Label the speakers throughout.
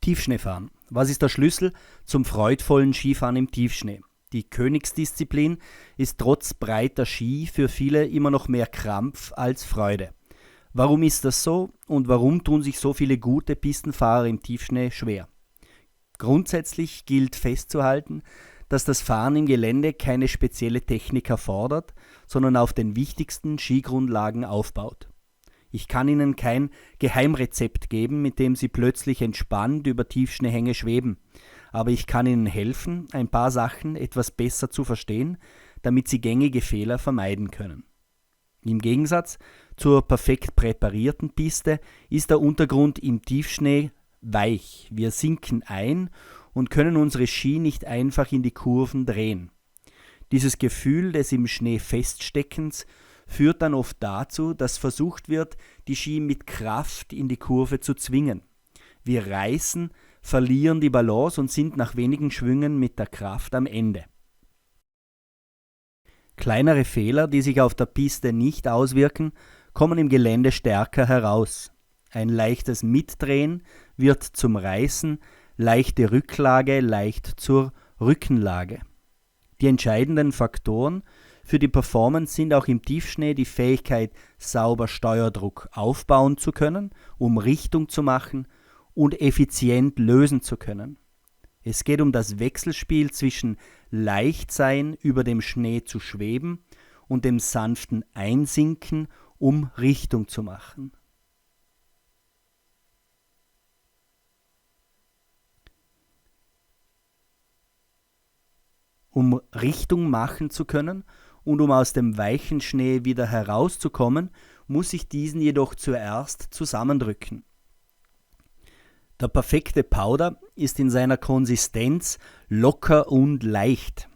Speaker 1: Tiefschneefahren. Was ist der Schlüssel zum freudvollen Skifahren im Tiefschnee? Die Königsdisziplin ist trotz breiter Ski für viele immer noch mehr Krampf als Freude. Warum ist das so und warum tun sich so viele gute Pistenfahrer im Tiefschnee schwer? Grundsätzlich gilt festzuhalten, dass das Fahren im Gelände keine spezielle Technik erfordert, sondern auf den wichtigsten Skigrundlagen aufbaut. Ich kann Ihnen kein Geheimrezept geben, mit dem Sie plötzlich entspannt über Tiefschneehänge schweben, aber ich kann Ihnen helfen, ein paar Sachen etwas besser zu verstehen, damit Sie gängige Fehler vermeiden können. Im Gegensatz zur perfekt präparierten Piste ist der Untergrund im Tiefschnee weich. Wir sinken ein und können unsere Ski nicht einfach in die Kurven drehen. Dieses Gefühl des im Schnee Feststeckens führt dann oft dazu, dass versucht wird, die Ski mit Kraft in die Kurve zu zwingen. Wir reißen, verlieren die Balance und sind nach wenigen Schwüngen mit der Kraft am Ende. Kleinere Fehler, die sich auf der Piste nicht auswirken, kommen im Gelände stärker heraus. Ein leichtes Mitdrehen wird zum Reißen, leichte Rücklage leicht zur Rückenlage. Die entscheidenden Faktoren für die Performance sind auch im Tiefschnee die Fähigkeit, sauber Steuerdruck aufbauen zu können, um Richtung zu machen und effizient lösen zu können. Es geht um das Wechselspiel zwischen Leichtsein, über dem Schnee zu schweben, und dem sanften Einsinken, um Richtung zu machen. Um Richtung machen zu können und um aus dem weichen Schnee wieder herauszukommen, muss ich diesen jedoch zuerst zusammendrücken. Der perfekte Powder ist in seiner Konsistenz locker und leicht.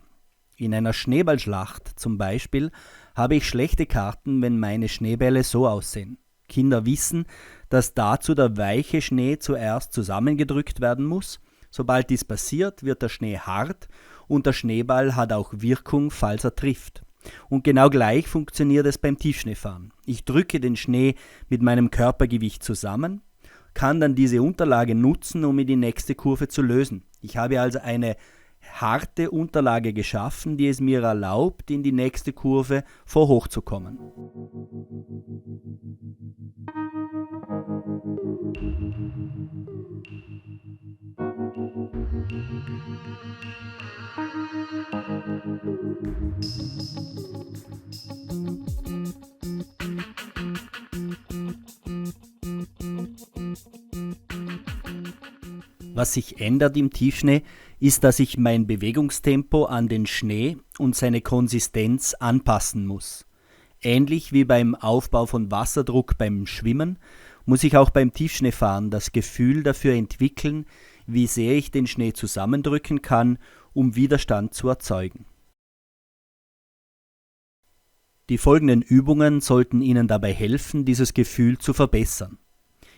Speaker 1: In einer Schneeballschlacht zum Beispiel habe ich schlechte Karten, wenn meine Schneebälle so aussehen. Kinder wissen, dass dazu der weiche Schnee zuerst zusammengedrückt werden muss. Sobald dies passiert, wird der Schnee hart und der Schneeball hat auch Wirkung, falls er trifft. Und genau gleich funktioniert es beim Tiefschneefahren. Ich drücke den Schnee mit meinem Körpergewicht zusammen, kann dann diese Unterlage nutzen, um in die nächste Kurve zu lösen. Ich habe also eine harte Unterlage geschaffen, die es mir erlaubt, in die nächste Kurve vor hochzukommen. Was sich ändert im Tiefschnee, ist, dass ich mein Bewegungstempo an den Schnee und seine Konsistenz anpassen muss. Ähnlich wie beim Aufbau von Wasserdruck beim Schwimmen, muss ich auch beim Tiefschneefahren das Gefühl dafür entwickeln, wie sehr ich den Schnee zusammendrücken kann, um Widerstand zu erzeugen. Die folgenden Übungen sollten Ihnen dabei helfen, dieses Gefühl zu verbessern.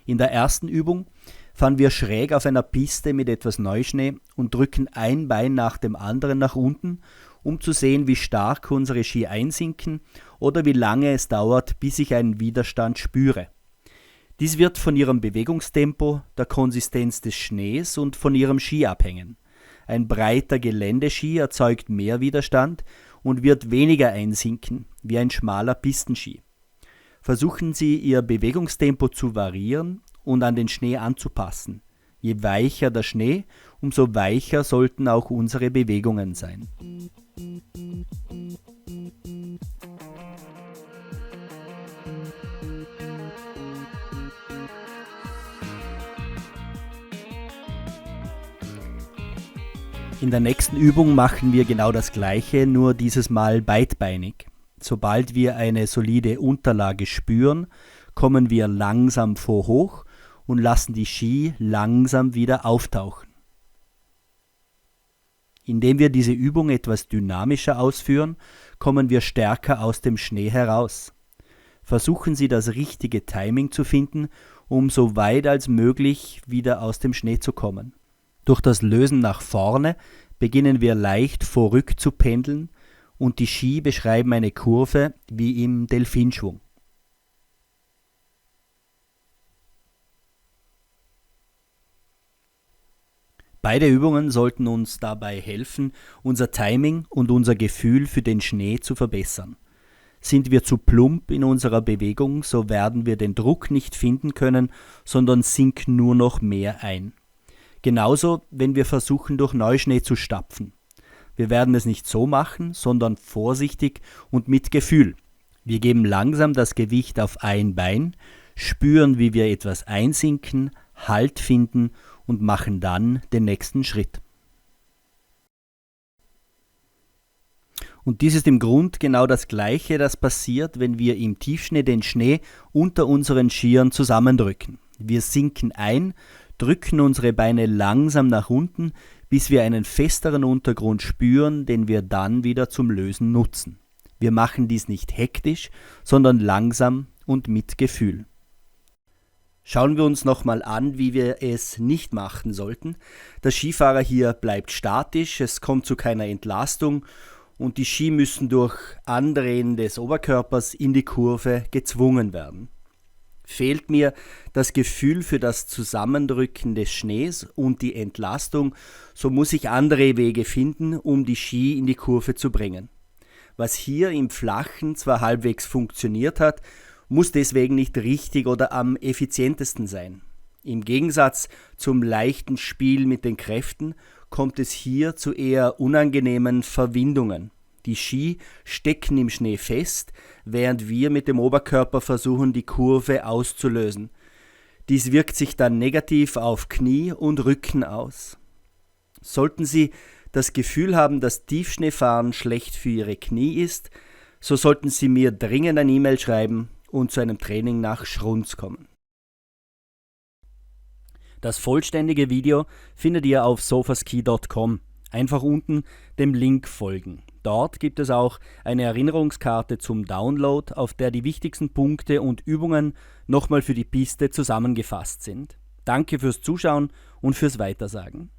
Speaker 1: In der ersten Übung fahren wir schräg auf einer Piste mit etwas Neuschnee und drücken ein Bein nach dem anderen nach unten, um zu sehen, wie stark unsere Ski einsinken oder wie lange es dauert, bis ich einen Widerstand spüre. Dies wird von Ihrem Bewegungstempo, der Konsistenz des Schnees und von Ihrem Ski abhängen. Ein breiter Geländeski erzeugt mehr Widerstand und wird weniger einsinken wie ein schmaler Pistenski. Versuchen Sie, Ihr Bewegungstempo zu variieren und an den Schnee anzupassen. Je weicher der Schnee, umso weicher sollten auch unsere Bewegungen sein. In der nächsten Übung machen wir genau das Gleiche, nur dieses Mal beidbeinig. Sobald wir eine solide Unterlage spüren, kommen wir langsam vor hoch und lassen die Ski langsam wieder auftauchen. Indem wir diese Übung etwas dynamischer ausführen, kommen wir stärker aus dem Schnee heraus. Versuchen Sie, das richtige Timing zu finden, um so weit als möglich wieder aus dem Schnee zu kommen. Durch das Lösen nach vorne beginnen wir leicht vorrück zu pendeln und die Ski beschreiben eine Kurve wie im Delfinschwung. Beide Übungen sollten uns dabei helfen, unser Timing und unser Gefühl für den Schnee zu verbessern. Sind wir zu plump in unserer Bewegung, so werden wir den Druck nicht finden können, sondern sinken nur noch mehr ein. Genauso, wenn wir versuchen, durch Neuschnee zu stapfen. Wir werden es nicht so machen, sondern vorsichtig und mit Gefühl. Wir geben langsam das Gewicht auf ein Bein, spüren, wie wir etwas einsinken, Halt finden und machen dann den nächsten Schritt. Und dies ist im Grund genau das Gleiche, das passiert, wenn wir im Tiefschnee den Schnee unter unseren Skiern zusammendrücken. Wir sinken ein, drücken unsere Beine langsam nach unten, bis wir einen festeren Untergrund spüren, den wir dann wieder zum Lösen nutzen. Wir machen dies nicht hektisch, sondern langsam und mit Gefühl. Schauen wir uns nochmal an, wie wir es nicht machen sollten. Der Skifahrer hier bleibt statisch, es kommt zu keiner Entlastung und die Ski müssen durch Andrehen des Oberkörpers in die Kurve gezwungen werden. Fehlt mir das Gefühl für das Zusammendrücken des Schnees und die Entlastung, so muss ich andere Wege finden, um die Ski in die Kurve zu bringen. Was hier im Flachen zwar halbwegs funktioniert hat, muss deswegen nicht richtig oder am effizientesten sein. Im Gegensatz zum leichten Spiel mit den Kräften kommt es hier zu eher unangenehmen Verwindungen. Die Ski stecken im Schnee fest, während wir mit dem Oberkörper versuchen, die Kurve auszulösen. Dies wirkt sich dann negativ auf Knie und Rücken aus. Sollten Sie das Gefühl haben, dass Tiefschneefahren schlecht für Ihre Knie ist, so sollten Sie mir dringend eine E-Mail schreiben und zu einem Training nach Schrunz kommen. Das vollständige Video findet ihr auf sofaski.com. Einfach unten dem Link folgen. Dort gibt es auch eine Erinnerungskarte zum Download, auf der die wichtigsten Punkte und Übungen nochmal für die Piste zusammengefasst sind. Danke fürs Zuschauen und fürs Weitersagen.